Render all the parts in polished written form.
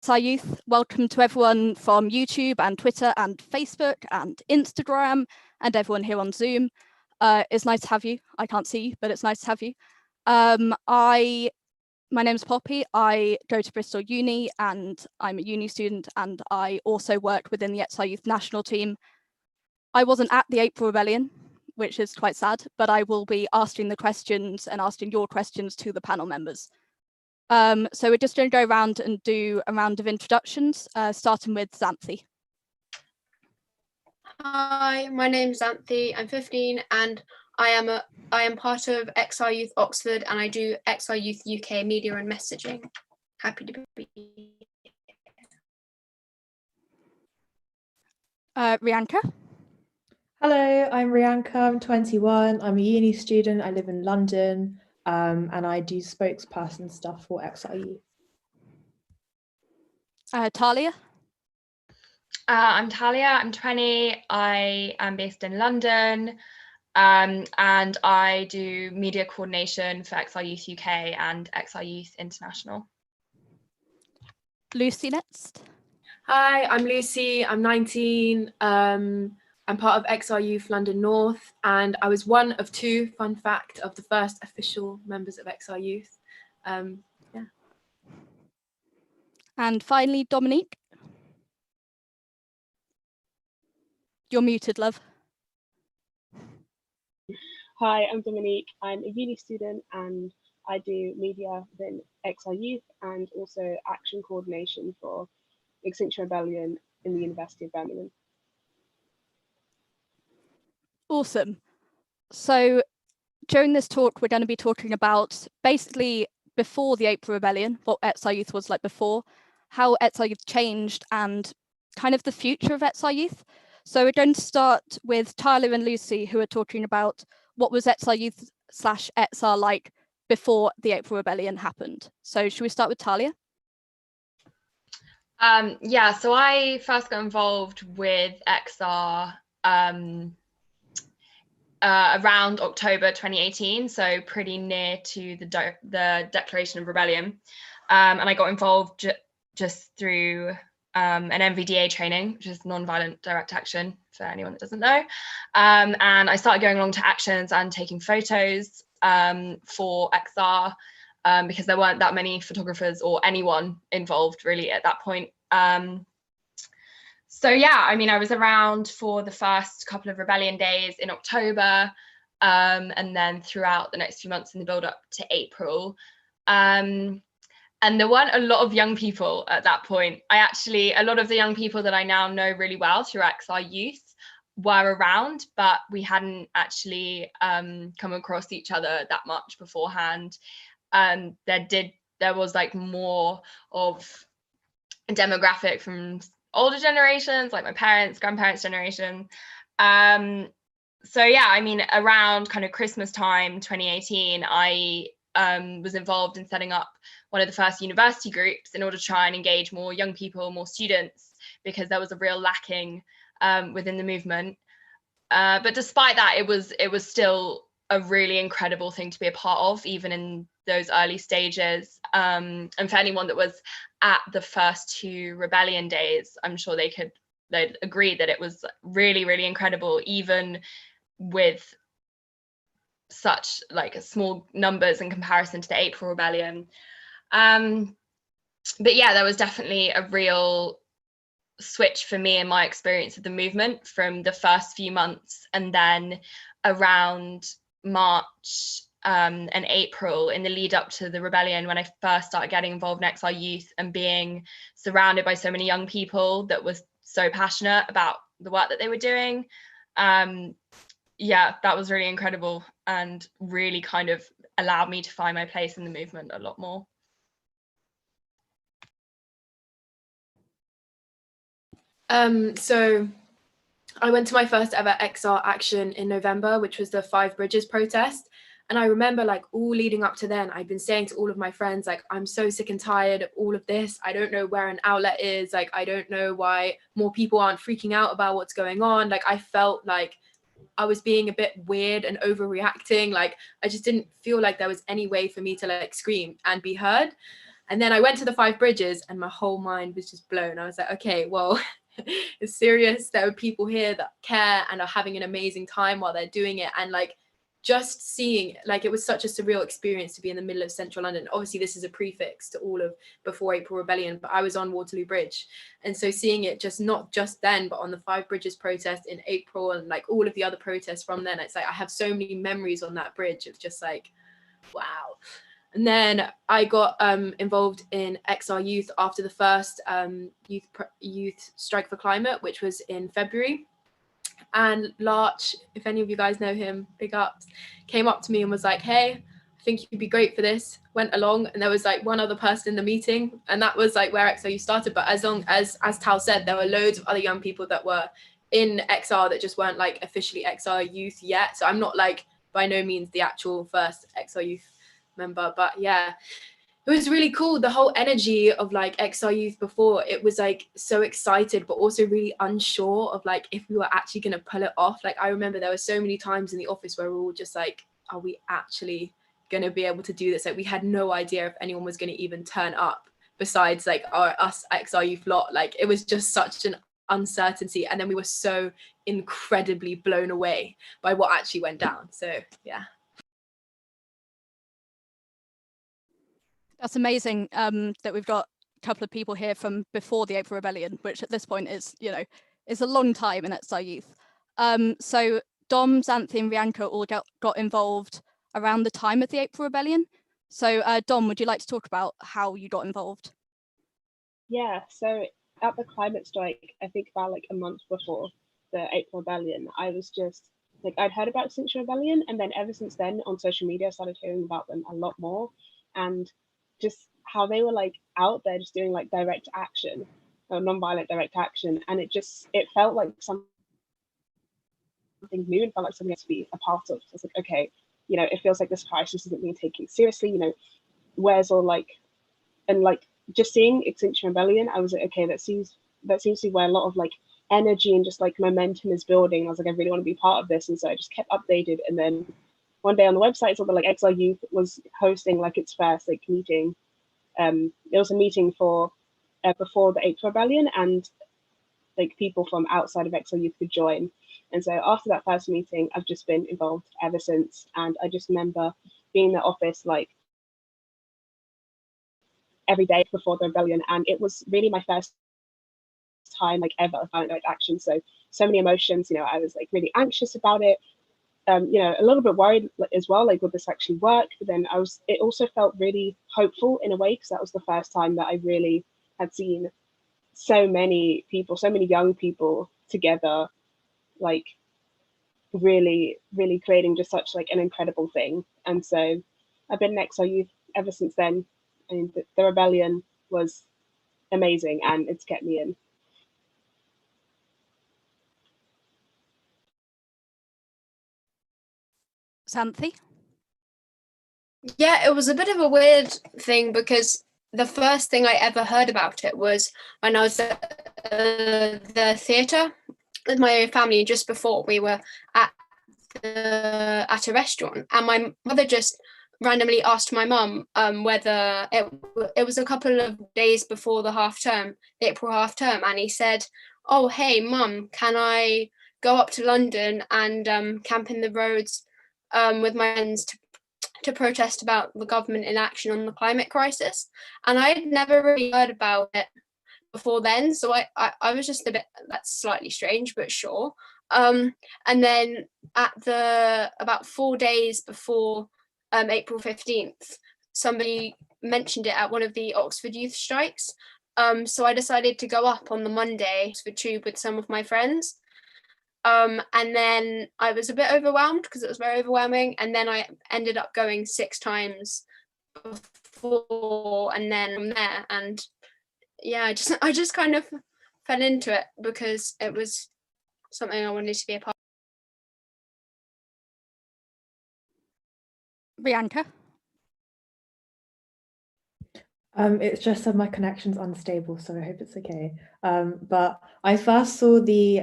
XI Youth. Welcome to everyone from YouTube and Twitter and Facebook and Instagram and everyone here on Zoom. It's nice to have you. I can't see you, but it's nice to have you. My name's Poppy. I go to Bristol Uni and I'm a uni student, and I also work within the XI Youth national team. I wasn't at the April Rebellion, which is quite sad, but I will be asking the questions and asking your questions to the panel members. So we're just going to go around and do a round of introductions, starting with Xanthe. Hi, my name's Xanthe. I'm 15 and I am part of XI Youth Oxford, and I do XI Youth UK Media and Messaging. Happy to be here. Rianka. Hello, I'm Rianka. I'm 21. I'm a uni student. I live in London, and I do spokesperson stuff for XI Youth. Talia. I'm Talia. I'm 20. I am based in London, and I do media coordination for XI Youth UK and XI Youth International. Lucy next. Hi, I'm Lucy. I'm 19. I'm part of XI Youth London North, and I was one of two, fun fact, of the first official members of XI Youth. Yeah. And finally, Dominique. You're muted, love. Hi, I'm Dominique. I'm a uni student and I do media within XI Youth and also action coordination for Extinction Rebellion in the University of Birmingham. Awesome. So during this talk, we're going to be talking about basically before the April Rebellion, what XI Youth was like before, how XI Youth changed, and kind of the future of XI Youth. So we're going to start with Talia and Lucy, who are talking about what was XI Youth / XR like before the April Rebellion happened. So should we start with Talia? Yeah, so I first got involved with XR around October 2018, so pretty near to the Declaration of Rebellion. And I got involved just through an NVDA training, which is non-violent direct action for anyone that doesn't know. And I started going along to actions and taking photos for XR because there weren't that many photographers or anyone involved really at that point. So yeah, I mean, I was around for the first couple of rebellion days in October, and then throughout the next few months in the build up to April. And there weren't a lot of young people at that point. A lot of the young people that I now know really well through XI Youth were around, but we hadn't actually come across each other that much beforehand. There was like more of a demographic from older generations, like my parents, grandparents' generation. So yeah, I mean, around kind of Christmas time, 2018, I was involved in setting up one of the first university groups in order to try and engage more young people, more students, because there was a real lacking within the movement. But despite that, it was still a really incredible thing to be a part of, even in those early stages. And for anyone that was at the first two rebellion days, I'm sure they'd agree that it was really, really incredible, even with such like small numbers in comparison to the April Rebellion. But yeah, there was definitely a real switch for me in my experience of the movement from the first few months, and then around March and April in the lead up to the rebellion, when I first started getting involved in XI Youth and being surrounded by so many young people that was so passionate about the work that they were doing. Yeah, that was really incredible and really kind of allowed me to find my place in the movement a lot more. So I went to my first ever XR action in November, which was the Five Bridges protest. And I remember like all leading up to then, I'd been saying to all of my friends, like, I'm so sick and tired of all of this. I don't know where an outlet is. Like, I don't know why more people aren't freaking out about what's going on. Like, I felt like I was being a bit weird and overreacting. Like, I just didn't feel like there was any way for me to like scream and be heard. And then I went to the 5 bridges and my whole mind was just blown. I was like, okay, well, it's serious. There are people here that care and are having an amazing time while they're doing it. And like, just seeing, like, it was such a surreal experience to be in the middle of central London. Obviously this is a prefix to all of before April Rebellion, but I was on Waterloo Bridge, and so seeing it just not just then but on the 5 bridges protest in April and like all of the other protests from then, it's like I have so many memories on that bridge of just like, wow. And then I got involved in XR Youth after the first youth strike for climate, which was in February. And Larch, if any of you guys know him, big ups, came up to me and was like, hey, I think you'd be great for this. Went along, and there was like one other person in the meeting, and that was like where XR Youth started. But as Tal said, there were loads of other young people that were in XR that just weren't like officially XR Youth yet. So I'm not like by no means the actual first XR Youth member, but yeah, it was really cool. The whole energy of like XR Youth before, it was like so excited but also really unsure of like if we were actually going to pull it off. Like I remember there were so many times in the office where we were all just like, are we actually going to be able to do this? Like we had no idea if anyone was going to even turn up besides like us XR Youth lot. Like it was just such an uncertainty, and then we were so incredibly blown away by what actually went down. So yeah. That's amazing that we've got a couple of people here from before the April Rebellion, which at this point is, you know, is a long time in XR Youth. So Dom, Xanthe and Rianka all got involved around the time of the April Rebellion. So Dom, would you like to talk about how you got involved? Yeah, so at the climate strike, I think about like a month before the April Rebellion, I was just like, I'd heard about Extinction Rebellion, and then ever since then on social media, I started hearing about them a lot more, and just how they were like out there just doing like direct action, or non-violent direct action, and it felt like something new and felt like something to be a part of. So I was like, okay, you know, it feels like this crisis isn't being taken seriously, you know, where's all like, and like just seeing Extinction Rebellion, I was like, okay, that seems to be where a lot of like energy and just like momentum is building. I was like, I really want to be part of this, and so I just kept updated. And then one day on the website, I saw that like XR Youth was hosting like its first like meeting. It was a meeting for before the April Rebellion, and like people from outside of XR Youth could join. And so after that first meeting, I've just been involved ever since. And I just remember being in the office like every day before the rebellion, and it was really my first time like ever violent direct action. So many emotions. You know, I was like really anxious about it. You know, a little bit worried as well, like would this actually work? But then it also felt really hopeful in a way, because that was the first time that I really had seen so many people, so many young people together, like really, really creating just such like an incredible thing. And so I've been in XR Youth ever since then. I mean, the rebellion was amazing, and it's kept me in. Xanthe? Yeah, it was a bit of a weird thing, because the first thing I ever heard about it was when I was at the theatre with my family just before we were at a restaurant, and my mother just randomly asked my mum whether it was a couple of days before the April half term, and he said, oh hey mum, can I go up to London and camp in the roads with my friends to protest about the government inaction on the climate crisis? And I had never really heard about it before then, so I was just a bit, that's slightly strange, but sure. And then about 4 days before April 15th, somebody mentioned it at one of the Oxford youth strikes. So I decided to go up on the Monday to Oxford Tube with some of my friends. And then I was a bit overwhelmed because it was very overwhelming. And then I ended up going 6 times before, and then from there. And yeah, I just kind of fell into it because it was something I wanted to be a part of. Rianka? It's just that my connection's unstable, so I hope it's okay. But I first saw the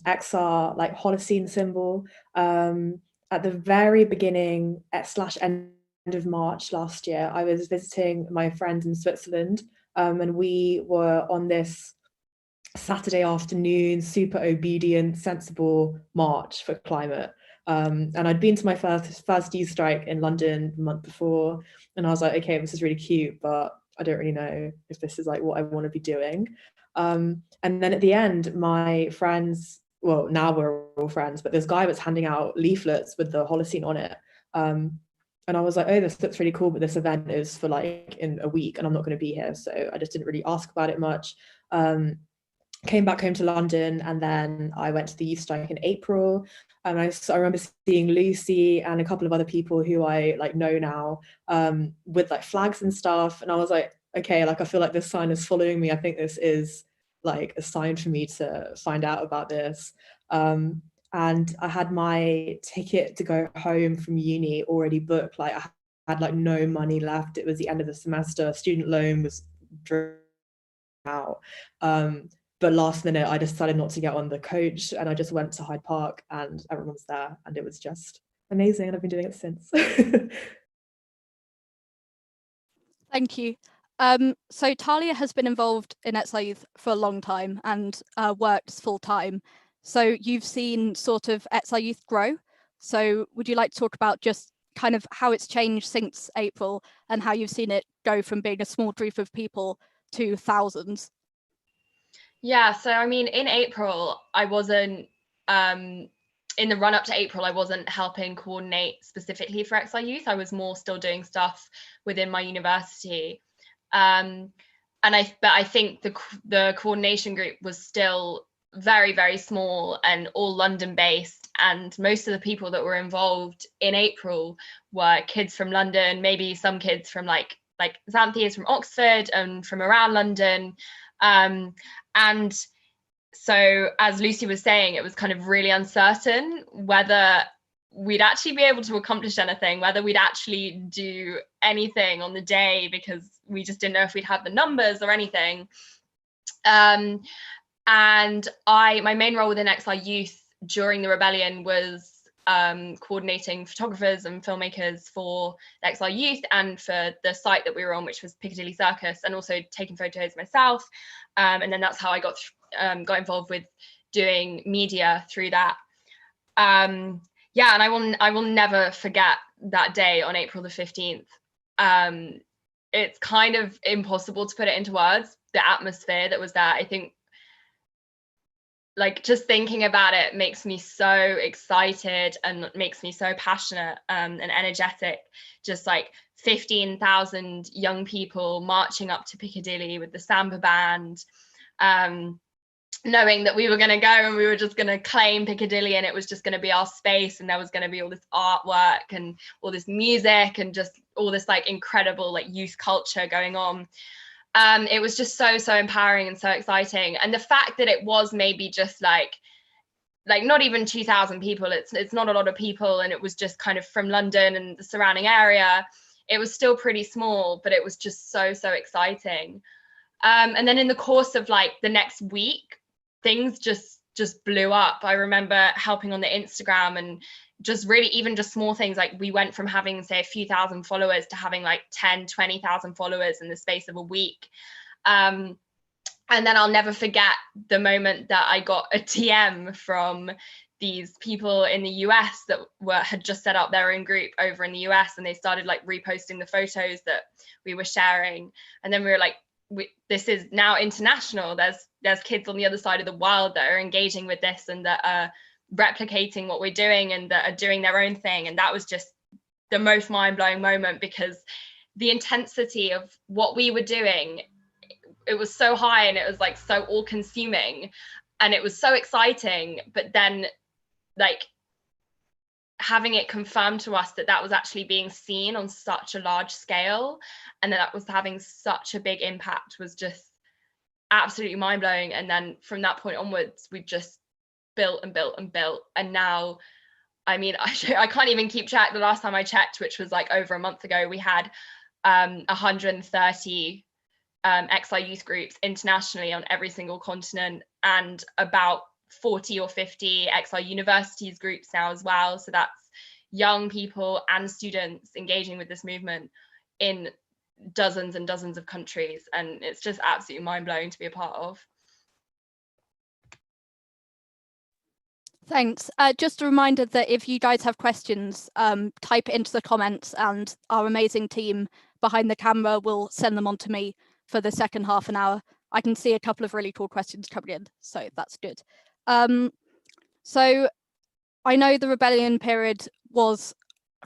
XR like Holocene symbol at the very beginning / end of March last year, I was visiting my friends in Switzerland, and we were on this Saturday afternoon, super obedient, sensible march for climate. And I'd been to my first youth strike in London the month before, and I was like, okay, this is really cute, but I don't really know if this is like what I want to be doing. And then at the end, my friends, well, now we're all friends, but this guy was handing out leaflets with the Holocene on it. And I was like, oh, this looks really cool, but this event is for like in a week and I'm not going to be here. So I just didn't really ask about it much. Came back home to London, and then I went to the youth strike in April. And I remember seeing Lucy and a couple of other people who I like know now, with like flags and stuff. And I was like, okay, like I feel like this sign is following me. I think this is like a sign for me to find out about this. And I had my ticket to go home from uni already booked. Like I had like no money left. It was the end of the semester. Student loan was drawn out. But last minute, I decided not to get on the coach, and I just went to Hyde Park, and everyone was there, and it was just amazing, and I've been doing it since. Thank you. So Talia has been involved in XR Youth for a long time and works full time. So you've seen sort of XR Youth grow. So would you like to talk about just kind of how it's changed since April and how you've seen it go from being a small group of people to thousands? Yeah, so I mean, in April, I wasn't, in the run up to April, I wasn't helping coordinate specifically for XR Youth. I was more still doing stuff within my university. But I think the coordination group was still very, very small and all London based. And most of the people that were involved in April were kids from London, maybe some kids from like Xanthe is from Oxford and from around London. And so, as Lucy was saying, it was kind of really uncertain whether we'd actually be able to accomplish anything, whether we'd actually do anything on the day, because we just didn't know if we'd have the numbers or anything. And my main role within XR Youth during the rebellion was coordinating photographers and filmmakers for XR Youth and for the site that we were on, which was Piccadilly Circus, and also taking photos myself. And then that's how I got involved with doing media through that. Yeah, and I will never forget that day on April the 15th. It's kind of impossible to put it into words, the atmosphere that was there. I think like just thinking about it makes me so excited and makes me so passionate and energetic. Just like 15,000 young people marching up to Piccadilly with the Samba band, knowing that we were going to go and we were just going to claim Piccadilly, and it was just going to be our space, and there was going to be all this artwork and all this music and just all this like incredible like youth culture going on. It was just so empowering and so exciting. And the fact that it was maybe just like not even 2,000 people, it's not a lot of people, and it was just kind of from London and the surrounding area, it was still pretty small, but it was just so exciting. And then in the course of like the next week, things just blew up. I remember helping on the Instagram, and just really even just small things, like we went from having say a few thousand followers to having like 10-20,000 followers in the space of a week. And then I'll never forget the moment that I got a DM from these people in the US that had just set up their own group over in the US, and they started like reposting the photos that we were sharing. And then we were like, this is now international. There's kids on the other side of the world that are engaging with this and that are replicating what we're doing and that are doing their own thing. And that was just the most mind-blowing moment, because the intensity of what we were doing, it was so high and it was like so all-consuming and it was so exciting. But then like having it confirmed to us that that was actually being seen on such a large scale and that was having such a big impact was just absolutely mind-blowing. And then from that point onwards, we just built and built and built. And now, I mean, I can't even keep track. The last time I checked, which was like over a month ago, we had 130 XR youth groups internationally on every single continent, and about 40 or 50 XR universities groups now as well. So that's, young people and students engaging with this movement in dozens and dozens of countries, and it's just absolutely mind-blowing to be a part of. Thanks. Just a reminder that if you guys have questions, type it into the comments and our amazing team behind the camera will send them on to me for the second half an hour. I can see a couple of really cool questions coming in, so that's good. So I know the rebellion period was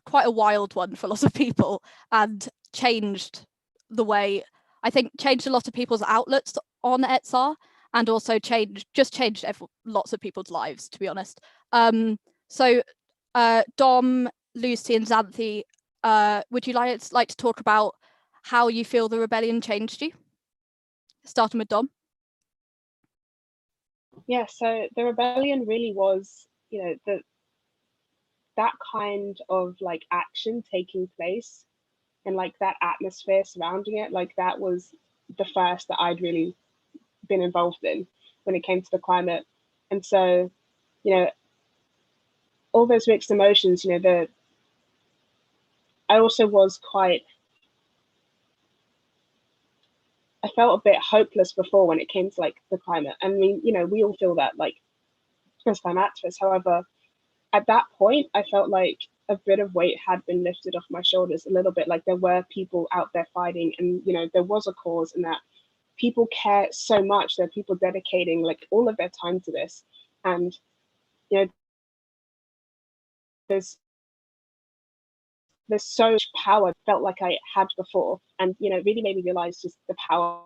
quite a wild one for a lot of people and changed the way, I think changed a lot of people's outlets on ETSR, and also changed lots of people's lives, to be honest. So Dom, Lucy and Xanthe, would you like to talk about how you feel the rebellion changed you? Starting with Dom. Yeah, so the rebellion really was, you know, that kind of like action taking place and like that atmosphere surrounding it, like that was the first that I'd really been involved in when it came to the climate. And so, you know, all those mixed emotions, you know, I also was I felt a bit hopeless before when it came to like the climate. I mean, you know, we all feel that like first time activists. However, at that point, I felt like a bit of weight had been lifted off my shoulders a little bit. Like there were people out there fighting, and you know, there was a cause, and that people care so much. There are people dedicating like all of their time to this, and you know, there's so much power I felt like I had before, and you know, it really made me realize just the power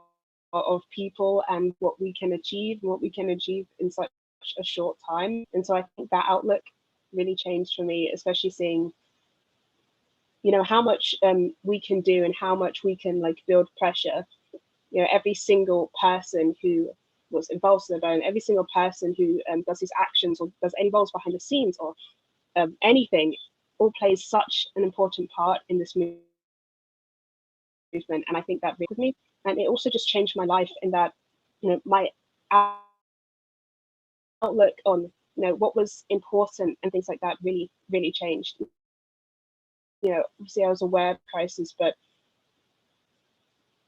of people and what we can achieve in such a short time. And so I think that outlook really changed for me, especially seeing, you know, how much we can do and how much we can like build pressure. You know, every single person who was involved in the rebellion, every single person who does these actions or does any roles behind the scenes or anything, all plays such an important part in this movement. And I think that really with me, and it also just changed my life in that, you know, my outlook on, you know, what was important and things like that really changed. You know, obviously I was aware of the crisis, but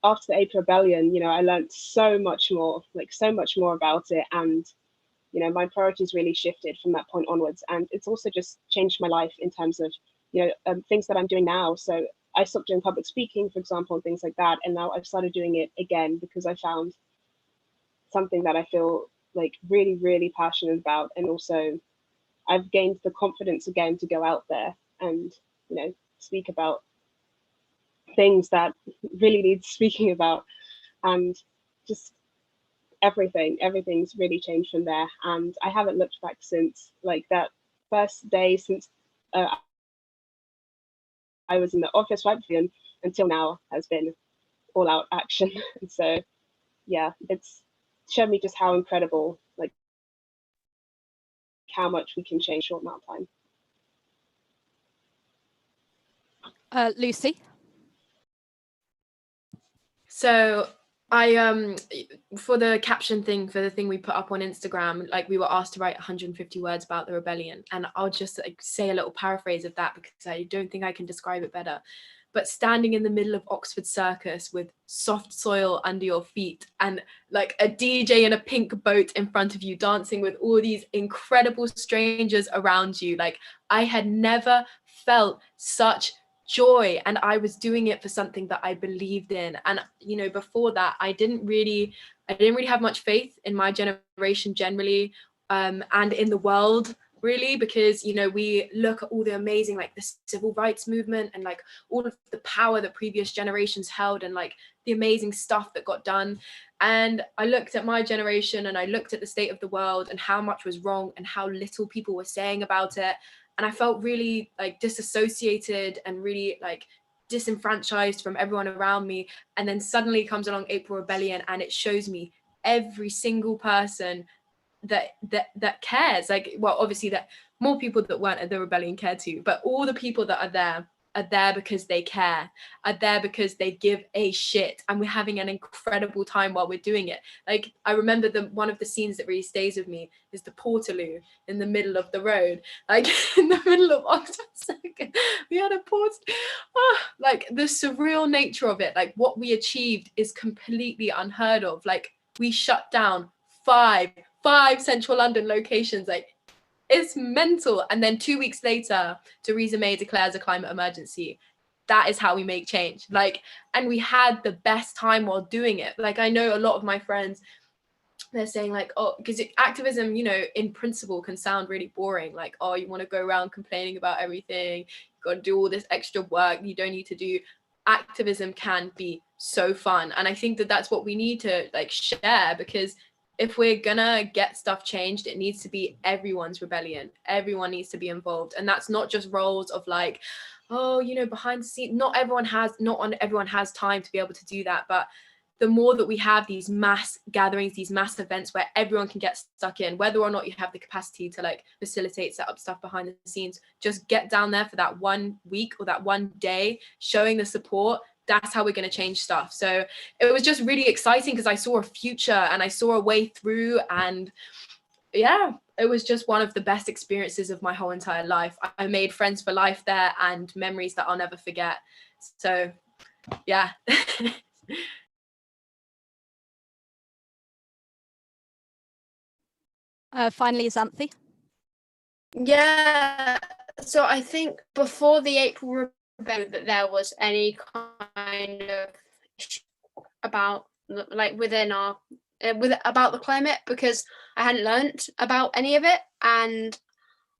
after the April Rebellion, you know, I learned so much more about it, and you know, my priorities really shifted from that point onwards. And it's also just changed my life in terms of, you know, things that I'm doing now. So I stopped doing public speaking, for example, and things like that, and now I've started doing it again because I found something that I feel like really passionate about, and also I've gained the confidence again to go out there and, you know, speak about things that really need speaking about, and just everything's really changed from there. And I haven't looked back since, like that first day since I was in the office right before until now has been all out action. And so yeah, it's showed me just how incredible, like how much we can change in a short amount of time. Lucy. So I for the caption thing, for the thing we put up on Instagram, like we were asked to write 150 words about the rebellion, and I'll just like say a little paraphrase of that because I don't think I can describe it better. But standing in the middle of Oxford Circus with soft soil under your feet and like a DJ in a pink boat in front of you dancing with all these incredible strangers around you, like I had never felt such joy, and I was doing it for something that I believed in. And you know, before that I didn't really have much faith in my generation generally, and in the world really, because you know, we look at all the amazing, like the civil rights movement and like all of the power that previous generations held and like the amazing stuff that got done. And I looked at my generation and I looked at the state of the world and how much was wrong and how little people were saying about it. And I felt really like disassociated and really like disenfranchised from everyone around me. And then suddenly comes along April Rebellion and it shows me every single person that cares. Like, well, obviously that more people that weren't at the rebellion care too, but all the people that are there are there because they care, are there because they give a shit, and we're having an incredible time while we're doing it. Like, I remember one of the scenes that really stays with me is the Portaloo in the middle of the road, like in the middle of October. We had a port. Like, the surreal nature of it, like what we achieved is completely unheard of. Like, we shut down five central London locations. Like, it's mental. And then 2 weeks later, Theresa May declares a climate emergency. That is how we make change. Like, and we had the best time while doing it. Like, I know a lot of my friends, they're saying like, oh, because activism, you know, in principle can sound really boring. Like, oh, you want to go around complaining about everything. You've got to do all this extra work you don't need to do. Activism can be so fun. And I think that that's what we need to like share, because if we're gonna get stuff changed, it needs to be everyone's rebellion. Everyone needs to be involved. And that's not just roles of like, oh, you know, behind the scenes. Not everyone has time to be able to do that. But the more that we have these mass gatherings, these mass events where everyone can get stuck in, whether or not you have the capacity to like facilitate, set up stuff behind the scenes, just get down there for that 1 week or that one day, showing the support. That's how we're going to change stuff. So it was just really exciting because I saw a future and I saw a way through, and yeah, it was just one of the best experiences of my whole entire life. I made friends for life there and memories that I'll never forget. So yeah. Finally, Xanthe. Yeah, so I think before the April Rebellion that there was any kind of issue about like within our about the climate, because I hadn't learnt about any of it. And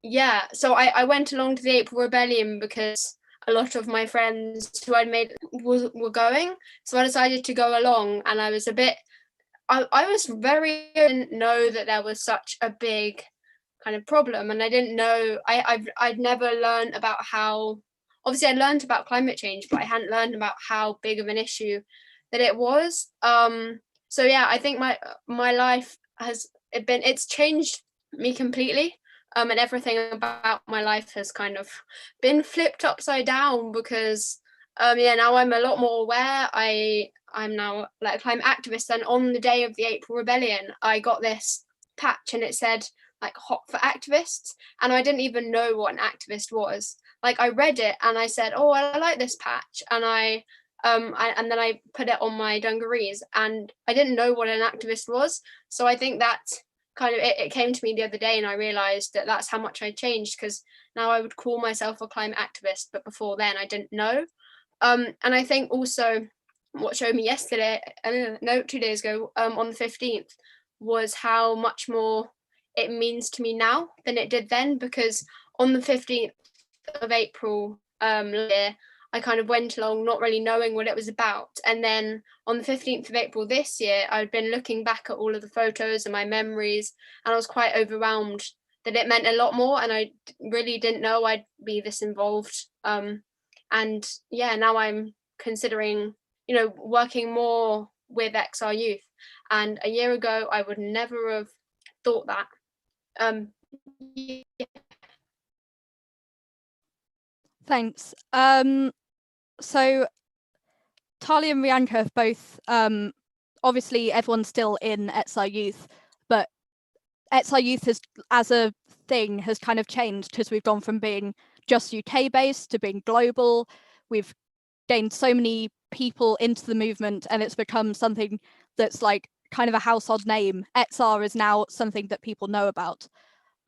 yeah, so I went along to the April Rebellion because a lot of my friends who I'd made were going, so I decided to go along. And I was a bit I was very didn't know that there was such a big kind of problem, and I didn't know I'd never learned about how, obviously I learned about climate change, but I hadn't learned about how big of an issue that it was. So yeah, I think my life it's changed me completely, and everything about my life has kind of been flipped upside down, because yeah, now I'm a lot more aware. I'm now like a climate activist, and on the day of the April Rebellion I got this patch and it said like hot for activists, and I didn't even know what an activist was. Like, I read it and I said, oh, I like this patch, and and then I put it on my dungarees, and I didn't know what an activist was. So I think that kind of it came to me the other day, and I realized that that's how much I changed, because now I would call myself a climate activist, but before then I didn't know. And I think also what showed me yesterday, no, 2 days ago, on the 15th, was how much more it means to me now than it did then, because on the 15th of April year, I kind of went along not really knowing what it was about. And then on the 15th of April this year, I'd been looking back at all of the photos and my memories, and I was quite overwhelmed that it meant a lot more, and I really didn't know I'd be this involved. And yeah, now I'm considering, you know, working more with XR Youth. And a year ago, I would never have thought that. Yeah. Thanks. So Talia and Rianka have both, obviously everyone's still in XR Youth, but XR Youth has, as a thing, has kind of changed, because we've gone from being just UK based to being global. We've gained so many people into the movement, and it's become something that's like kind of a household name. XR is now something that people know about.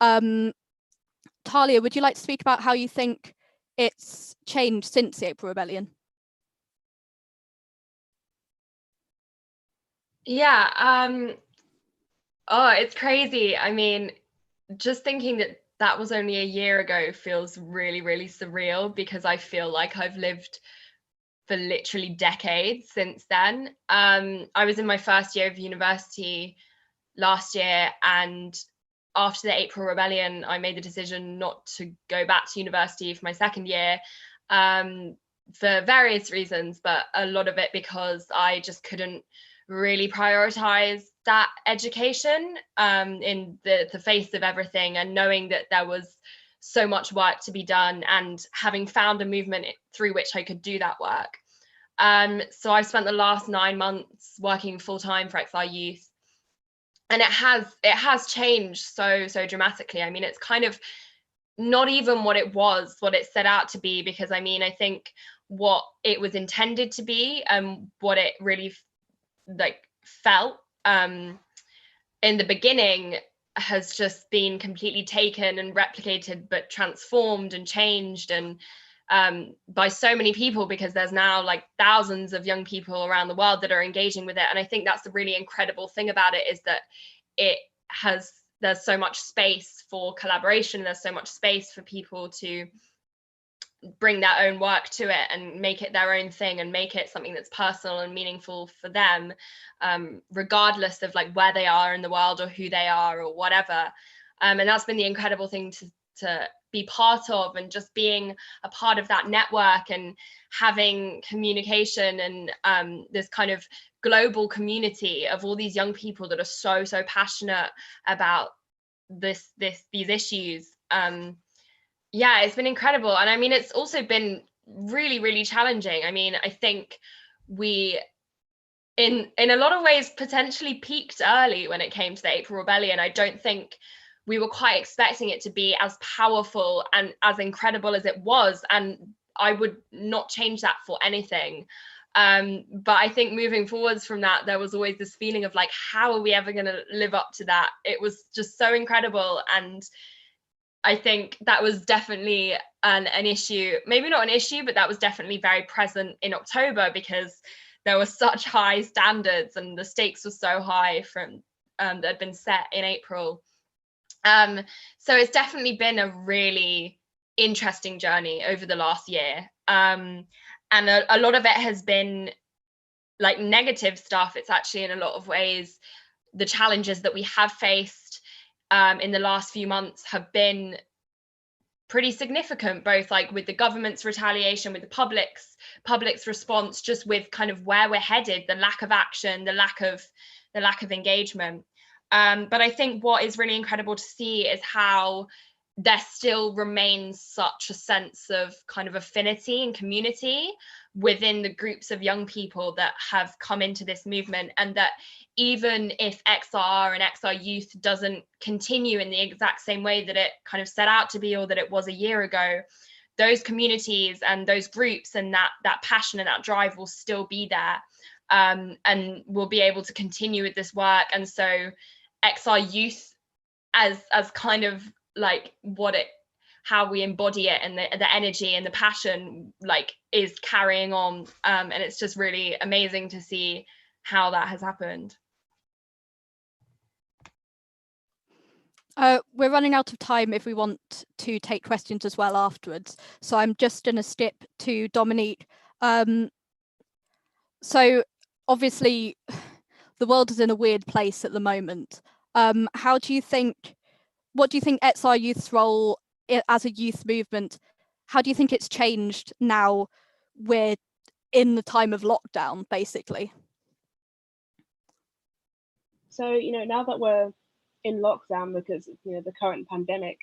Talia, would you like to speak about how you think it's changed since the April Rebellion? Yeah, oh, it's crazy. I mean, just thinking that that was only a year ago feels really, really surreal, because I feel like I've lived for literally decades since then. I was in my first year of university last year, and after the April Rebellion, I made the decision not to go back to university for my second year, for various reasons, but a lot of it because I just couldn't really prioritize that education in the face of everything, and knowing that there was so much work to be done, and having found a movement through which I could do that work. So I've spent the last 9 months working full-time for XR Youth, and it has changed so dramatically. I mean, it's kind of not even what it set out to be, because I mean, I think what it was intended to be and what it really like felt in the beginning has just been completely taken and replicated, but transformed and changed, and by so many people, because there's now like thousands of young people around the world that are engaging with it. And I think that's the really incredible thing about it, is that there's so much space for collaboration, there's so much space for people to bring their own work to it and make it their own thing, and make it something that's personal and meaningful for them, regardless of like where they are in the world or who they are or whatever. And that's been the incredible thing to be part of, and just being a part of that network and having communication and this kind of global community of all these young people that are so passionate about these issues. Yeah, it's been incredible. And I mean, it's also been really challenging. I mean, I think we in a lot of ways potentially peaked early when it came to the April Rebellion. I don't think we were quite expecting it to be as powerful and as incredible as it was, and I would not change that for anything. But I think moving forwards from that, there was always this feeling of like, how are we ever going to live up to that? It was just so incredible. And I think that was definitely an issue, maybe not an issue, but that was definitely very present in October, because there were such high standards and the stakes were so high from that had been set in April. So it's definitely been a really interesting journey over the last year. And a lot of it has been like negative stuff. It's actually in a lot of ways, the challenges that we have faced in the last few months have been pretty significant, both like with the government's retaliation, with the public's response, just with kind of where we're headed, the lack of action, the lack of engagement. But I think what is really incredible to see is how there still remains such a sense of kind of affinity and community within the groups of young people that have come into this movement, and that even if XR and XR Youth doesn't continue in the exact same way that it kind of set out to be, or that it was a year ago, those communities and those groups and that passion and that drive will still be there, and we'll be able to continue with this work. And so XR Youth as kind of like how we embody it, and the energy and the passion like is carrying on, and it's just really amazing to see how that has happened. We're running out of time if we want to take questions as well afterwards, so I'm just going to skip to Dominique. So obviously the world is in a weird place at the moment. What do you think XR Youth's role as a youth movement, how do you think it's changed now we're in the time of lockdown, basically? So, now that we're in lockdown because of, the current pandemic,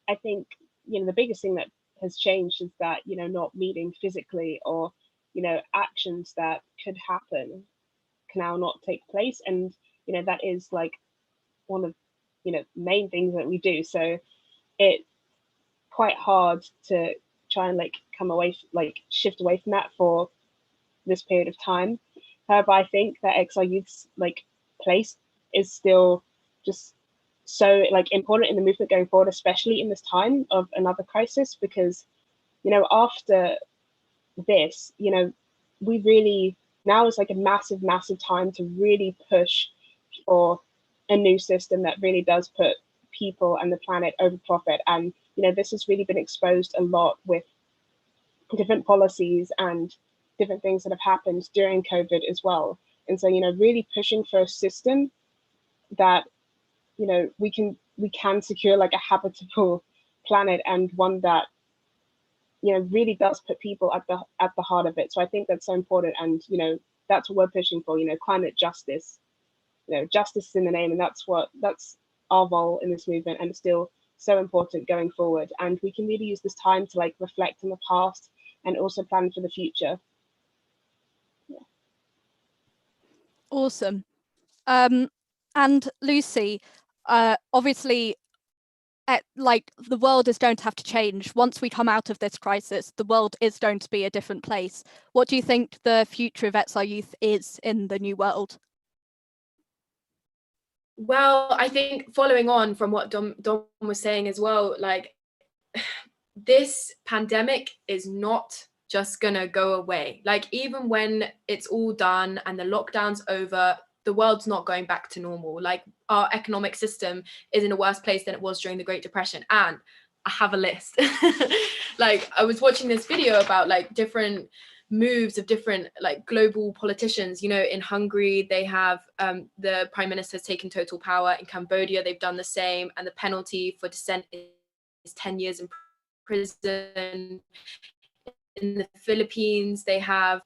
I think, the biggest thing that has changed is that, not meeting physically, or, actions that could happen can now not take place. And, that is like one of, main things that we do. So it's quite hard to try and shift away from that for this period of time. However, I think that XR Youth's place is still just so important in the movement going forward, especially in this time of another crisis, because after this, we really, now is like a massive time to really push for a new system that really does put people and the planet over profit. And this has really been exposed a lot with different policies and different things that have happened during COVID as well. And so really pushing for a system that we can secure like a habitable planet, and one that really does put people at the heart of it. So I think that's so important, and that's what we're pushing for, climate justice. Justice is in the name, and that's our role in this movement, and it's still so important going forward. And we can really use this time to like reflect on the past and also plan for the future. Yeah. Awesome. And Lucy, obviously, like the world is going to have to change. Once we come out of this crisis, the world is going to be a different place. What do you think the future of XR Youth is in the new world? Well, I think following on from what Dom was saying as well, like this pandemic is not just gonna go away. Like even when it's all done and the lockdown's over, the world's not going back to normal. Like our economic system is in a worse place than it was during the Great Depression. And I have a list. Like I was watching this video about like different moves of different like global politicians. You know, in Hungary, they have the prime minister has taken total power. In Cambodia, they've done the same. And the penalty for dissent is 10 years in prison. In the Philippines, they have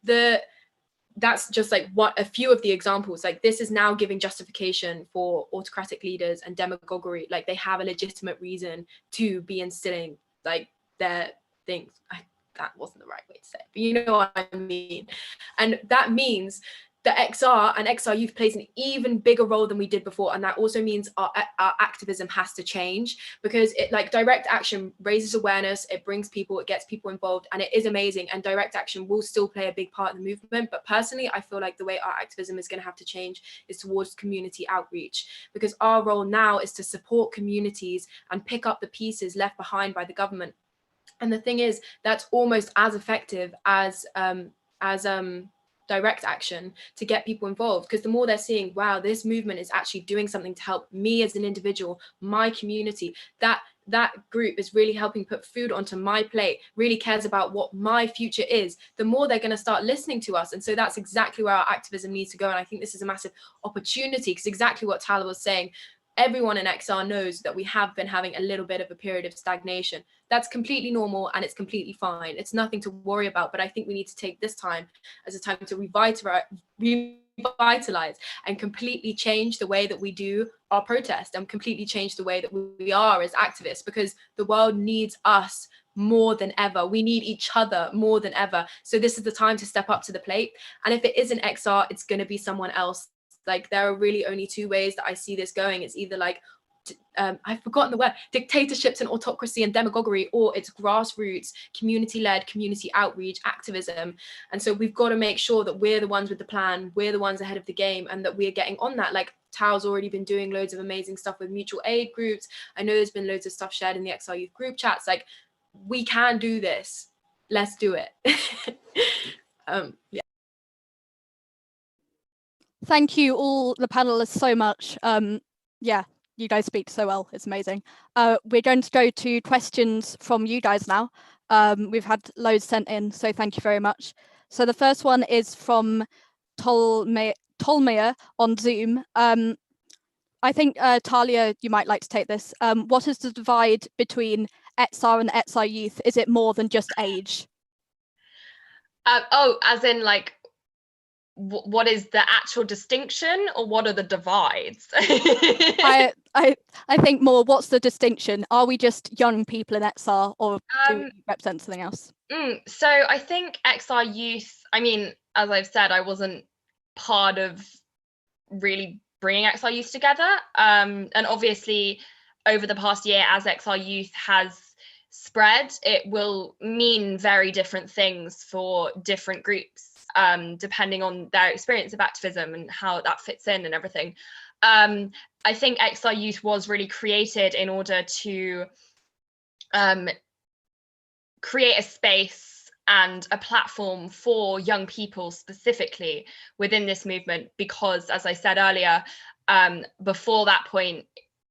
that's just like a few of the examples. Like this is now giving justification for autocratic leaders and demagoguery. Like they have a legitimate reason to be instilling like their things. That wasn't the right way to say it, but you know what I mean. And that means the XR and XR Youth plays an even bigger role than we did before. And that also means our activism has to change, because it like direct action raises awareness, it brings people, it gets people involved, and it is amazing. And direct action will still play a big part in the movement. But personally, I feel like the way our activism is going to have to change is towards community outreach, because our role now is to support communities and pick up the pieces left behind by the government. And the thing is, that's almost as effective as direct action to get people involved, because the more they're seeing, wow, this movement is actually doing something to help me as an individual, my community, that group is really helping put food onto my plate, really cares about what my future is, the more they're going to start listening to us. And so that's exactly where our activism needs to go. And I think this is a massive opportunity, because exactly what Talia was saying, everyone in XR knows that we have been having a little bit of a period of stagnation. That's completely normal and it's completely fine. It's nothing to worry about. But I think we need to take this time as a time to revitalize and completely change the way that we do our protest and completely change the way that we are as activists, because the world needs us more than ever. We need each other more than ever. So this is the time to step up to the plate. And if it isn't XR, it's going to be someone else. Like there are really only two ways that I see this going. It's either like, I've forgotten the word, dictatorships and autocracy and demagoguery, or it's grassroots, community-led, community outreach, activism. And so we've got to make sure that we're the ones with the plan, we're the ones ahead of the game, and that we're getting on that. Like Tao's already been doing loads of amazing stuff with mutual aid groups. I know there's been loads of stuff shared in the XR Youth group chats. Like we can do this. Let's do it. Yeah. Thank you all the panelists so much. Yeah, you guys speak so well, it's amazing. We're going to go to questions from you guys now. We've had loads sent in, so thank you very much. So the first one is from Tolmir on Zoom. I think Talia, you might like to take this. What is the divide between XR and XR Youth? Is it more than just age? Oh, as in like, what is the actual distinction, or what are the divides? I think more, what's the distinction? Are we just young people in XR, or do we represent something else? So I think XR Youth, I mean, as I've said, I wasn't part of really bringing XR Youth together. And obviously over the past year, as XR Youth has spread, it will mean very different things for different groups, depending on their experience of activism and how that fits in and everything. I think XR Youth was really created in order to create a space and a platform for young people specifically within this movement, because as I said earlier, before that point,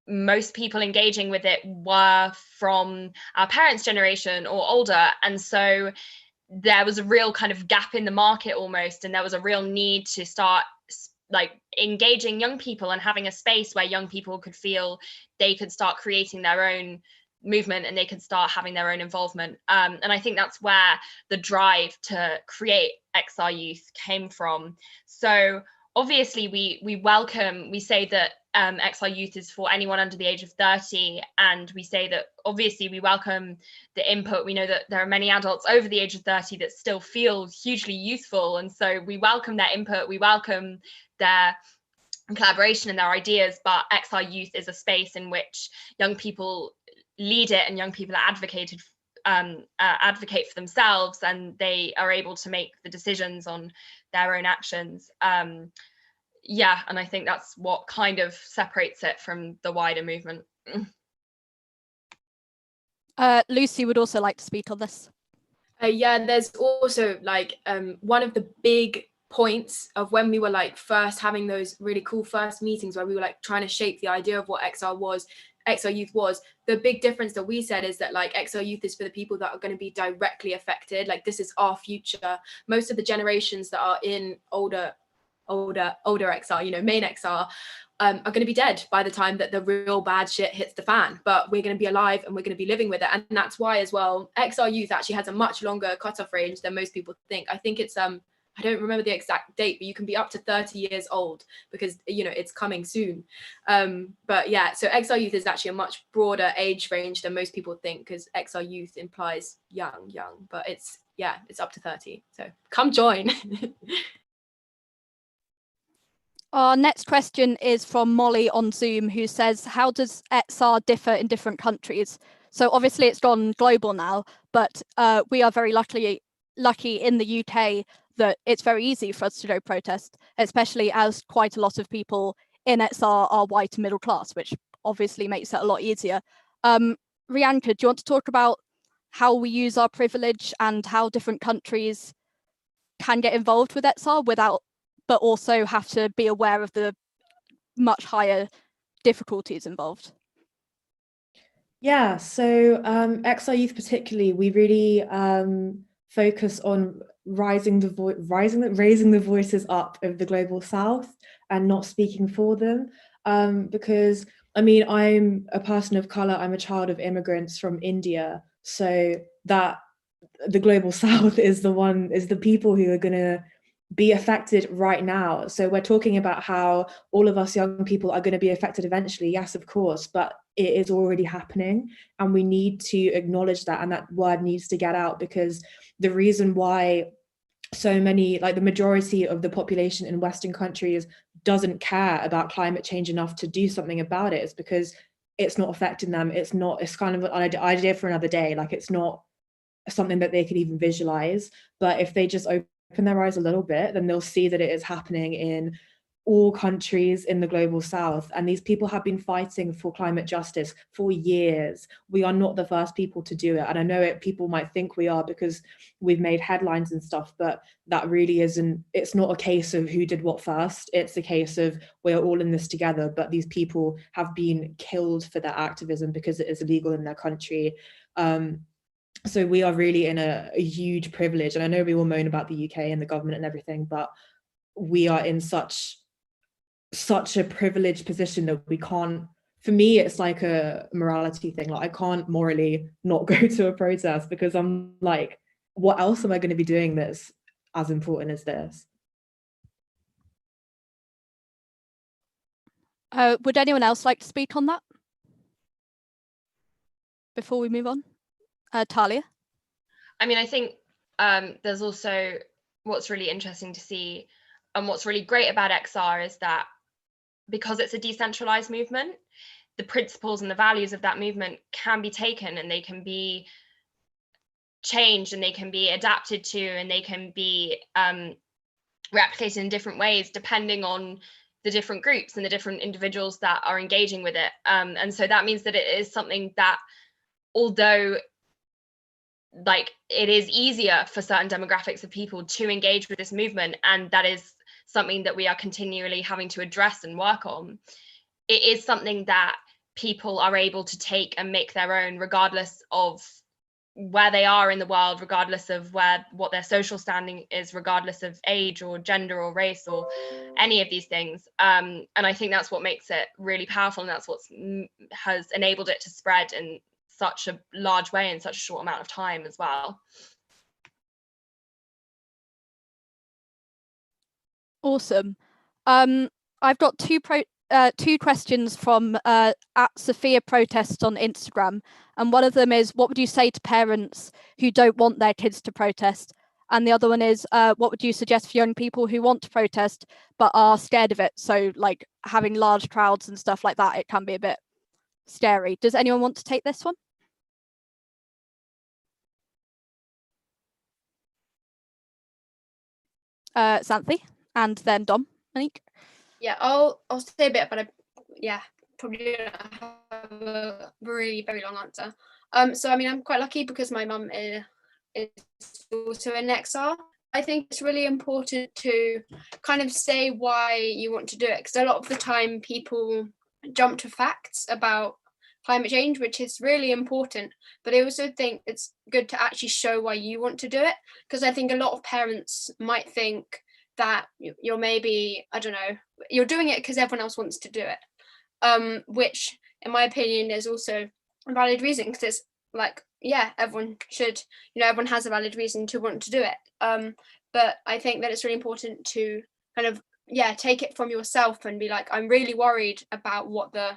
most people engaging with it were from our parents' generation or older. And so there was a real kind of gap in the market almost, and there was a real need to start like engaging young people and having a space where young people could feel they could start creating their own movement and they could start having their own involvement. And I think that's where the drive to create XR Youth came from. So obviously we say that XR Youth is for anyone under the age of 30, and we say that obviously we welcome the input. We know that there are many adults over the age of 30 that still feel hugely youthful, and so we welcome their input, we welcome their collaboration and their ideas, but XR Youth is a space in which young people lead it and young people are advocate for themselves, and they are able to make the decisions on their own actions. Yeah, and I think that's what kind of separates it from the wider movement. Lucy would also like to speak on this. Yeah, there's also like one of the big points of when we were like first having those really cool first meetings where we were like trying to shape the idea of what XR Youth was. The big difference that we said is that like XR Youth is for the people that are going to be directly affected. Like, this is our future. Most of the generations that are in older XR, you know, main XR, are going to be dead by the time that the real bad shit hits the fan, but we're going to be alive and we're going to be living with it. And that's why as well, XR Youth actually has a much longer cutoff range than most people think. I think it's I don't remember the exact date, but you can be up to 30 years old because, you know, it's coming soon. But yeah, so XR Youth is actually a much broader age range than most people think, because XR Youth implies young, but it's up to 30. So come join. Our next question is from Molly on Zoom, who says, how does XR differ in different countries? So obviously it's gone global now, but we are very lucky in the UK that it's very easy for us to go protest, especially as quite a lot of people in XR are white and middle class, which obviously makes it a lot easier. Rianka, do you want to talk about how we use our privilege and how different countries can get involved with XR but also have to be aware of the much higher difficulties involved? Yeah, so XR Youth particularly, we really focus on raising the voices up of the global south and not speaking for them, because I mean, I'm a person of color, I'm a child of immigrants from India, so that the global south is the people who are going to be affected right now. So we're talking about how all of us young people are going to be affected eventually, yes, of course, but it is already happening, and we need to acknowledge that, and that word needs to get out, because the reason why so many, like the majority of the population in Western countries doesn't care about climate change enough to do something about it is because it's not affecting them. It's kind of an idea for another day. Like, it's not something that they could even visualize. But if they just open their eyes a little bit, then they'll see that it is happening in all countries in the global south, and these people have been fighting for climate justice for years. We are not the first people to do it, and I know people might think we are because we've made headlines and stuff, but that really isn't. It's not a case of who did what first. It's a case of we're all in this together, but these people have been killed for their activism because it is illegal in their country. So we are really in a huge privilege, and I know we will moan about the UK and the government and everything, but we are in such a privileged position that we can't. For me, it's like a morality thing. Like, I can't morally not go to a protest because I'm like, what else am I going to be doing that's as important as this? Would anyone else like to speak on that before we move on? Talia? I mean, I think there's also what's really interesting to see, and what's really great about XR is that because it's a decentralized movement, the principles and the values of that movement can be taken and they can be changed and they can be adapted to and they can be replicated in different ways depending on the different groups and the different individuals that are engaging with it. And so that means that it is something that, although like it is easier for certain demographics of people to engage with this movement, and that is something that we are continually having to address and work on, it is something that people are able to take and make their own, regardless of where they are in the world, regardless of what their social standing is, regardless of age or gender or race or any of these things. And I think that's what makes it really powerful, and that's what has enabled it to spread in such a large way in such a short amount of time as well. Awesome. I've got two two questions from at Sophia Protests on Instagram, and one of them is, what would you say to parents who don't want their kids to protest? And the other one is, what would you suggest for young people who want to protest but are scared of it? So like having large crowds and stuff like that, it can be a bit scary. Does anyone want to take this one? Xanthe, and then Dominique. Yeah, I'll say a bit, but probably don't have a really very long answer. So I mean, I'm quite lucky because my mum is also an XR. I think it's really important to kind of say why you want to do it, because a lot of the time people jump to facts about climate change, which is really important, but I also think it's good to actually show why you want to do it, because I think a lot of parents might think that you're maybe, I don't know, you're doing it because everyone else wants to do it, which in my opinion is also a valid reason, because it's like, yeah, everyone should, everyone has a valid reason to want to do it, but I think that it's really important to kind of take it from yourself and be like, I'm really worried about what the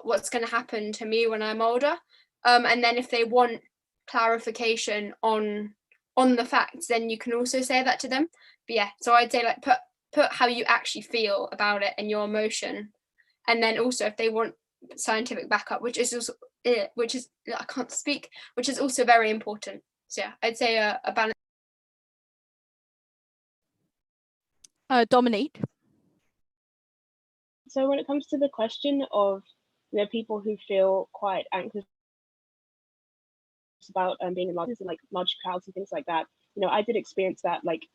what's going to happen to me when I'm older, and then if they want clarification on the facts, then you can also say that to them. But yeah, so I'd say like put how you actually feel about it and your emotion, and then also if they want scientific backup, which is I can't speak, which is also very important. So yeah, I'd say a balance. Dominique. So when it comes to the question of people who feel quite anxious about being in large crowds and things like that, I did experience that like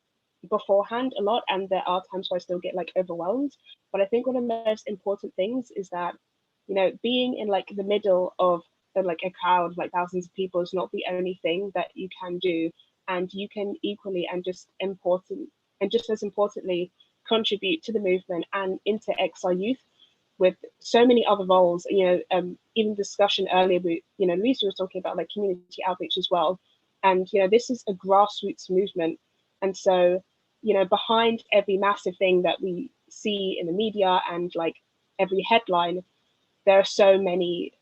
beforehand a lot, and there are times where I still get like overwhelmed. But I think one of the most important things is that being in like the middle of like a crowd, like thousands of people, is not the only thing that you can do, and you can equally and just as importantly contribute to the movement and into XR Youth with so many other roles. Even discussion earlier, Lucy was talking about like community outreach as well, and this is a grassroots movement, and so behind every massive thing that we see in the media and like every headline, there are so many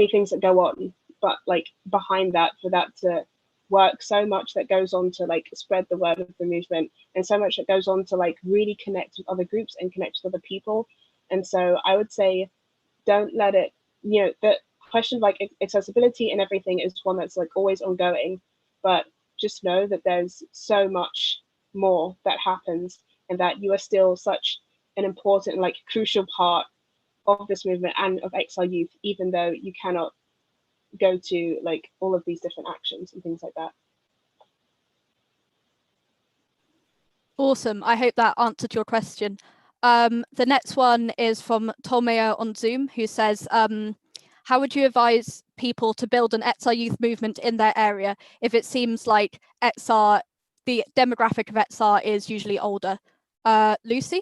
things that go on, but like behind that, for that to work, so much that goes on to like spread the word of the movement, and so much that goes on to like really connect with other groups and connect with other people. And so I would say, don't let it, the question of like accessibility and everything is one that's like always ongoing, but just know that there's so much more that happens, and that you are still such an important and like crucial part of this movement and of XR Youth, even though you cannot go to like all of these different actions and things like that. Awesome. I hope that answered your question. The next one is from Talia on Zoom, who says, how would you advise people to build an XR Youth movement in their area if it seems like the demographic of XR is usually older? Lucy?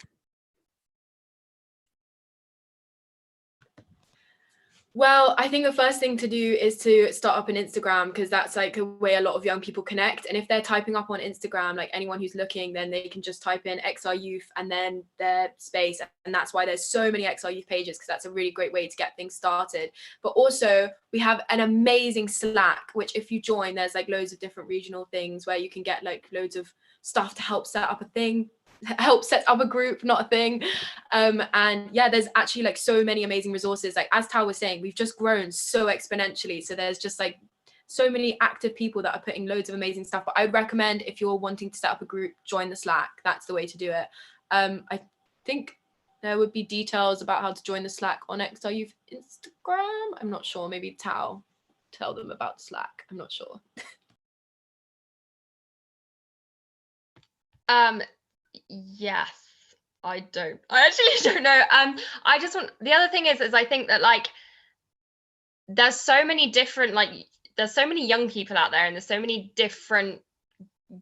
Well, I think the first thing to do is to start up an Instagram, because that's like a way a lot of young people connect. And if they're typing up on Instagram, like anyone who's looking, then they can just type in XR Youth and then their space. And that's why there's so many XR Youth pages, because that's a really great way to get things started. But also we have an amazing Slack, which if you join, there's like loads of different regional things where you can get like loads of stuff to help set up a thing, help set up a group, not a thing. And yeah, there's actually like so many amazing resources. Like as Tal was saying, we've just grown so exponentially, so there's just like so many active people that are putting loads of amazing stuff. But I would recommend, if you're wanting to set up a group, join the Slack. That's the way to do it. I think there would be details about how to join the Slack on XR Youth Instagram. I'm not sure, maybe Tal tell them about Slack, I'm not sure. Yes, I actually don't know. I just want, the other thing is I think that like there's so many different, like there's so many young people out there, and there's so many different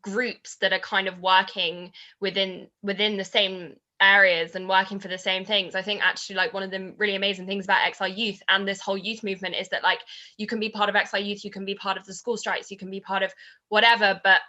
groups that are kind of working within the same areas and working for the same things. I think actually like one of the really amazing things about XR Youth and this whole youth movement is that like you can be part of XR Youth, you can be part of the school strikes, you can be part of whatever, but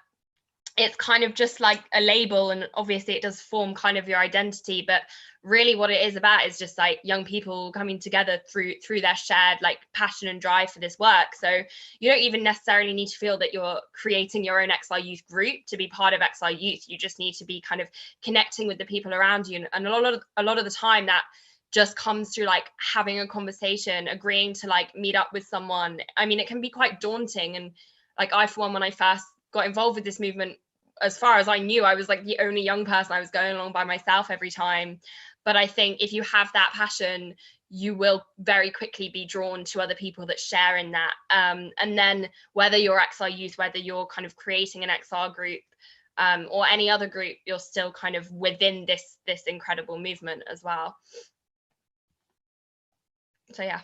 it's kind of just like a label, and obviously it does form kind of your identity, but really what it is about is just like young people coming together through their shared like passion and drive for this work. So you don't even necessarily need to feel that you're creating your own XR Youth group to be part of XR Youth. You just need to be kind of connecting with the people around you, and a lot of the time that just comes through like having a conversation, agreeing to like meet up with someone. I mean, it can be quite daunting, and like I, for one, when I first got involved with this movement, as far as I knew, I was like the only young person. I was going along by myself every time. But I think if you have that passion, you will very quickly be drawn to other people that share in that. And then whether you're XR Youth, whether you're kind of creating an XR group or any other group, you're still kind of within this incredible movement as well. So yeah.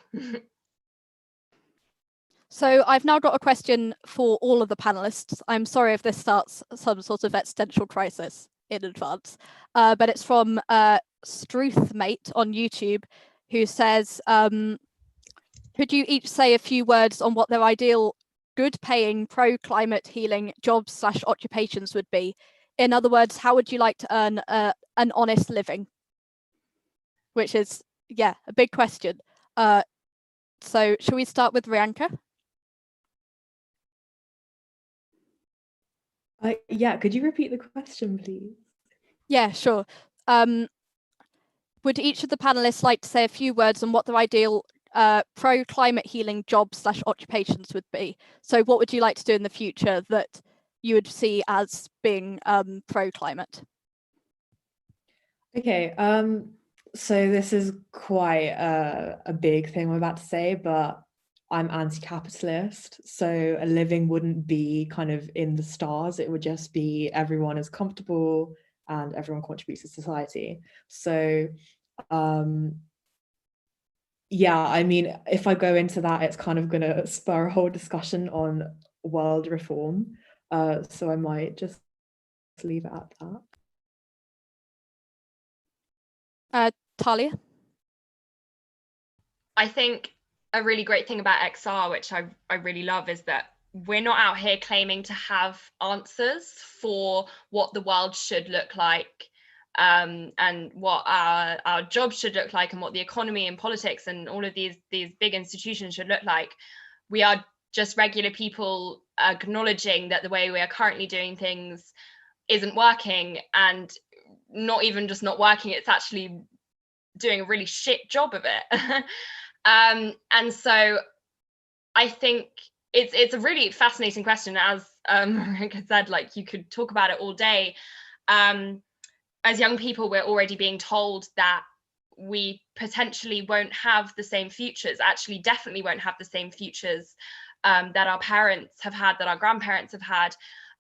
So I've now got a question for all of the panelists. I'm sorry if this starts some sort of existential crisis in advance, but it's from Struthmate on YouTube, who says, could you each say a few words on what their ideal good paying pro-climate healing jobs / occupations would be? In other words, how would you like to earn an honest living? Which is, yeah, a big question. So shall we start with Rianka? Yeah, could you repeat the question, please? Yeah, sure. Would each of the panelists like to say a few words on what their ideal pro-climate healing jobs / occupations would be? So what would you like to do in the future that you would see as being pro-climate? Okay, so this is quite a big thing I'm about to say, but I'm anti-capitalist, so a living wouldn't be kind of in the stars. It would just be everyone is comfortable and everyone contributes to society. So yeah, I mean, if I go into that, it's kind of going to spur a whole discussion on world reform. So I might just leave it at that. Talia? I think a really great thing about XR, which I really love, is that we're not out here claiming to have answers for what the world should look like, and what our jobs should look like, and what the economy and politics and all of these big institutions should look like. We are just regular people acknowledging that the way we are currently doing things isn't working, and not even just not working, it's actually doing a really shit job of it. And so I think it's a really fascinating question. As Rianka said, like you could talk about it all day. As young people, we're already being told that we potentially won't have the same futures, actually definitely won't have the same futures that our parents have had, that our grandparents have had.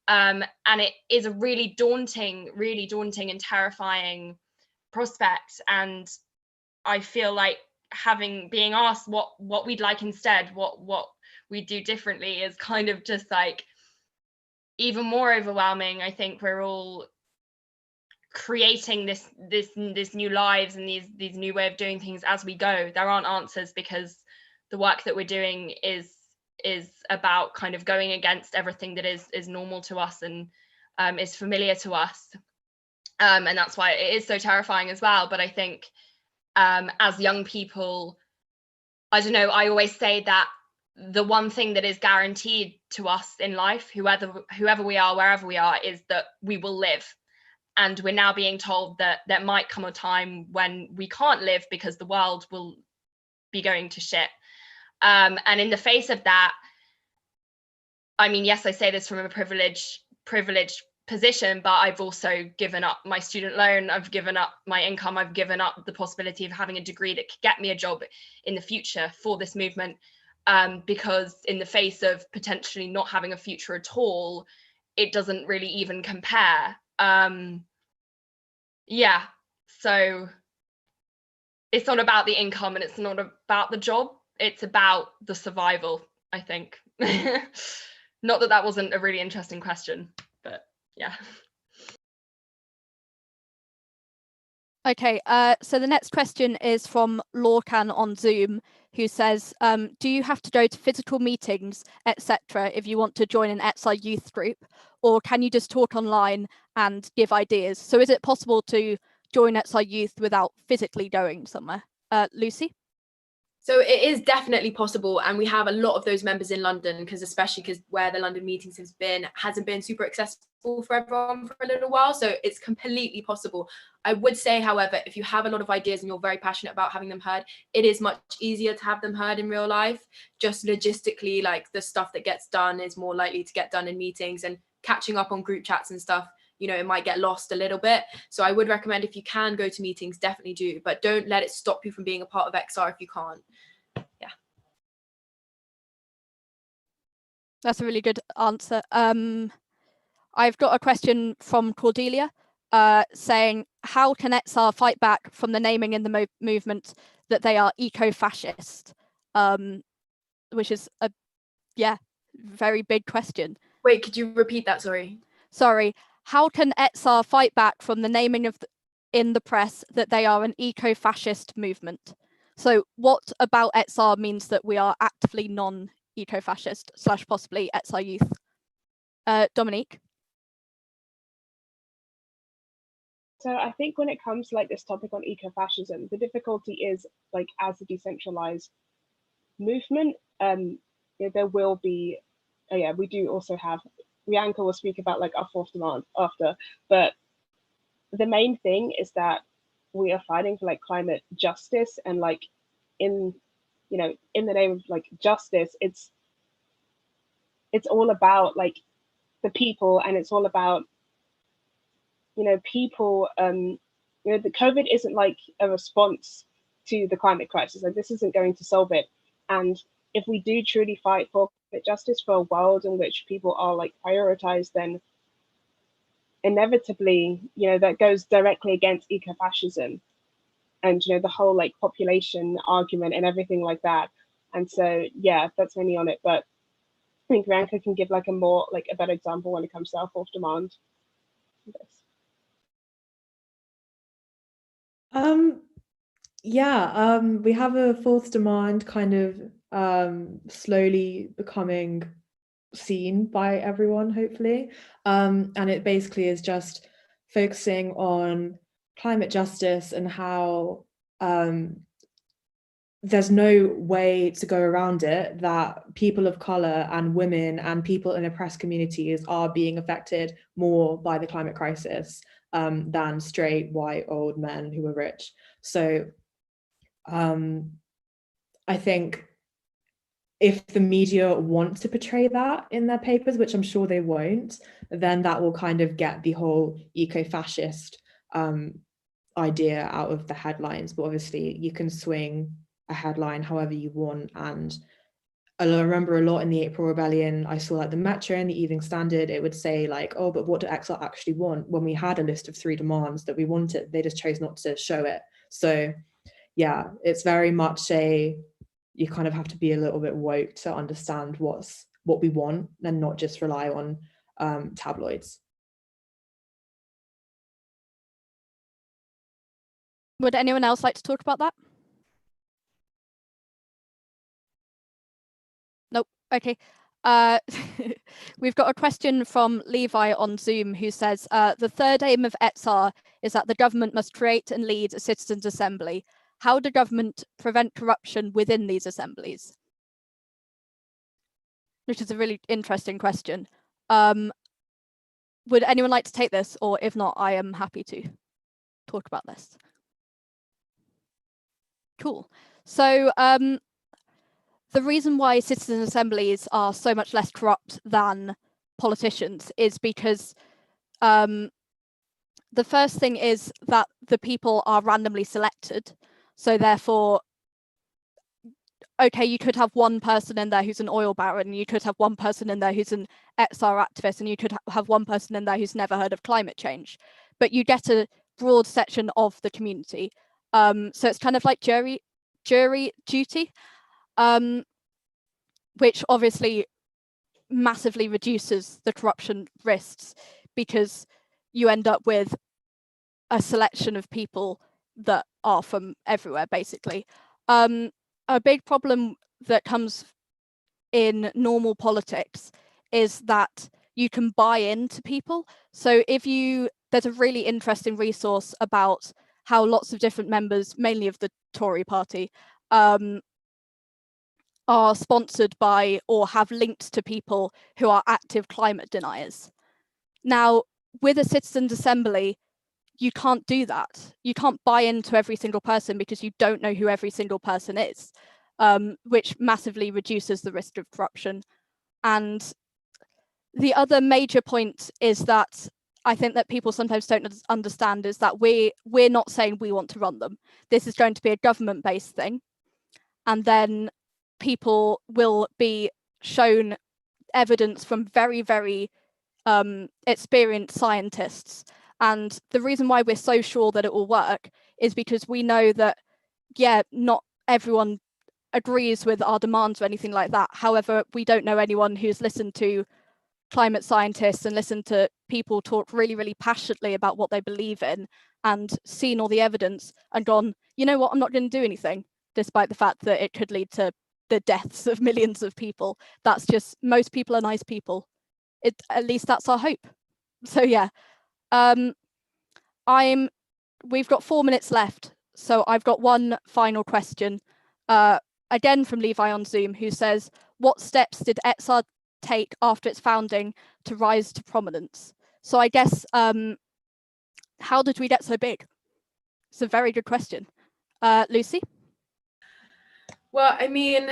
And it is a really daunting and terrifying prospect. And I feel like being asked what we'd like instead, what we'd do differently, is kind of just like even more overwhelming. I think we're all creating this new lives and these new way of doing things as we go. There aren't answers, because the work that we're doing is about kind of going against everything that is normal to us and is familiar to us, and that's why it is so terrifying as well. But I think as young people, I don't know, I always say that the one thing that is guaranteed to us in life, whoever we are, wherever we are, is that we will live. And we're now being told that there might come a time when we can't live because the world will be going to shit. And in the face of that, I mean, yes, I say this from a privileged position, but I've also given up my student loan, I've given up my income, I've given up the possibility of having a degree that could get me a job in the future for this movement, because in the face of potentially not having a future at all, it doesn't really even compare. Yeah, so it's not about the income and it's not about the job, it's about the survival, I think. Not that wasn't a really interesting question, but yeah. Okay, so the next question is from Lorcan on Zoom, who says, do you have to go to physical meetings, etc., if you want to join an XR youth group, or can you just talk online and give ideas? So is it possible to join XR youth without physically going somewhere? Lucy? So it is definitely possible, and we have a lot of those members in London, especially because where the London meetings hasn't been super accessible for everyone for a little while. So it's completely possible. I would say, however, if you have a lot of ideas and you're very passionate about having them heard, it is much easier to have them heard in real life. Just logistically, like the stuff that gets done is more likely to get done in meetings, and catching up on group chats and stuff, you know, it might get lost a little bit. So I would recommend, if you can go to meetings, definitely do, but don't let it stop you from being a part of XR if you can't. Yeah. That's a really good answer. I've got a question from Cordelia saying, how can XR fight back from the naming in the movement that they are eco-fascist? Which is a, very big question. Wait, could you repeat that? Sorry. How can XR fight back from the naming of in the press that they are an eco-fascist movement? So what about XR means that we are actively non-eco-fascist / possibly XR youth? Dominique? So I think when it comes to like this topic on eco-fascism, the difficulty is like as a decentralized movement, there will be, we do also have, Rianka will speak about like our fourth demand after, but the main thing is that we are fighting for like climate justice, and like in the name of like justice, it's all about like the people, and it's all about people. The COVID isn't like a response to the climate crisis. Like this isn't going to solve it. And if we do truly fight for justice, for a world in which people are like prioritized, then inevitably, that goes directly against eco-fascism and the whole like population argument and everything like that. And so that's mainly on it. But I think Rianka can give like a better example when it comes to our fourth demand. We have a fourth demand kind of slowly becoming seen by everyone, hopefully, and it basically is just focusing on climate justice and how there's no way to go around it, that people of color and women and people in oppressed communities are being affected more by the climate crisis than straight white old men who are rich. So I think if the media want to portray that in their papers, which I'm sure they won't, then that will kind of get the whole eco-fascist idea out of the headlines. But obviously you can swing a headline however you want. And I remember a lot in the April Rebellion, I saw like the Metro and the Evening Standard, it would say like, oh, but what do XR actually want? When we had a list of 3 demands that we wanted, they just chose not to show it. So yeah, it's very much you kind of have to be a little bit woke to understand what we want and not just rely on tabloids. Would anyone else like to talk about that? Nope. Okay. We've got a question from Levi on Zoom who says, the third aim of XR is that the government must create and lead a citizens' assembly. How do government prevent corruption within these assemblies? Which is a really interesting question. Would anyone like to take this? Or if not, I am happy to talk about this. Cool. So the reason why citizen assemblies are so much less corrupt than politicians is because the first thing is that the people are randomly selected. So therefore, okay, you could have one person in there who's an oil baron, you could have one person in there who's an XR activist, and you could have one person in there who's never heard of climate change. But you get a broad section of the community. So it's kind of like jury duty, which obviously massively reduces the corruption risks because you end up with a selection of people that are from everywhere, basically. a big problem that comes in normal politics is that you can buy into people. So there's a really interesting resource about how lots of different members, mainly of the Tory party, are sponsored by or have links to people who are active climate deniers. Now, with a citizens' assembly, you can't do that. You can't buy into every single person because you don't know who every single person is, which massively reduces the risk of corruption. And the other major point is that I think that people sometimes don't understand is that we're not saying we want to run them. This is going to be a government-based thing. And then people will be shown evidence from very, very experienced scientists. And the reason why we're so sure that it will work is because we know that, yeah, not everyone agrees with our demands or anything like that. However, we don't know anyone who's listened to climate scientists and listened to people talk really, really passionately about what they believe in and seen all the evidence and gone, you know what, I'm not going to do anything, despite the fact that it could lead to the deaths of millions of people. That's just, most people are nice people. At least that's our hope. So yeah, we've got 4 minutes left. So I've got one final question, again from Levi on Zoom, who says, what steps did XR take after its founding to rise to prominence? So I guess, how did we get so big? It's a very good question. Lucy? Well, I mean,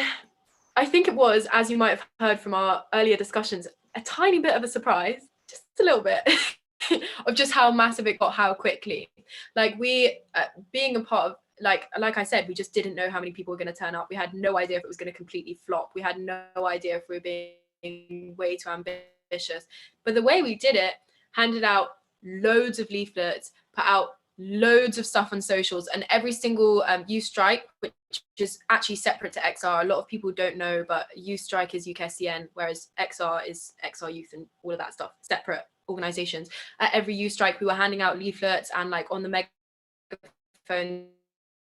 I think it was, as you might have heard from our earlier discussions, a tiny bit of a surprise, just a little bit, of just how massive it got, how quickly. Like we, being a part of, like I said, we just didn't know how many people were going to turn up. We had no idea if it was going to completely flop. We had no idea if we were being way too ambitious. But the way we did it, handed out loads of leaflets, put out loads of stuff on socials, and every single youth strike, which is actually separate to XR. A lot of people don't know, but youth strike is UKSCN, whereas XR is XR Youth and all of that stuff, separate organizations. At every youth strike, we were handing out leaflets and like on the megaphone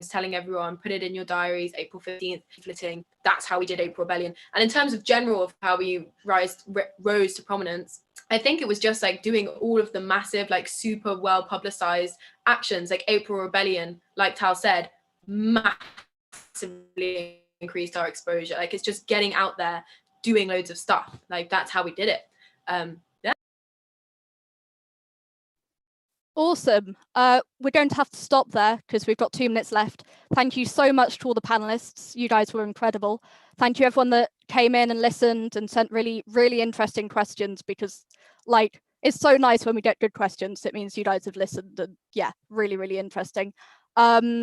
telling everyone, put it in your diaries, April 15th, leafleting. That's how we did April Rebellion. And in terms of general of how we rose to prominence, I think it was just like doing all of the massive, like super well publicized actions, like April Rebellion, like Tal said, massively increased our exposure. Like it's just getting out there, doing loads of stuff. Like that's how we did it. Awesome. We're going to have to stop there because we've got 2 minutes left. Thank you so much to all the panelists. You guys were incredible. Thank you everyone that came in and listened and sent really, really interesting questions, because like it's so nice when we get good questions. It means you guys have listened, and yeah, really, really interesting. There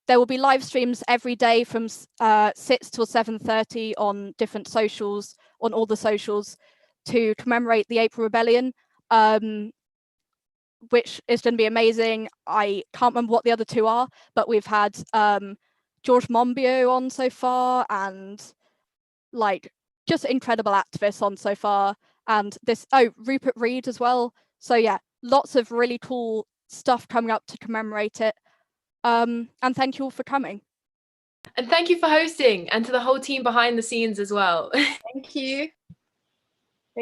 will be live streams every day from 6 till 7:30 on different socials, on all the socials, to commemorate the April Rebellion. Which is going to be amazing. I can't remember what the other two are, but we've had George Monbiot on so far, and like just incredible activists on so far. And Rupert Reed as well. So yeah, lots of really cool stuff coming up to commemorate it. And thank you all for coming. And thank you for hosting, and to the whole team behind the scenes as well. Thank you.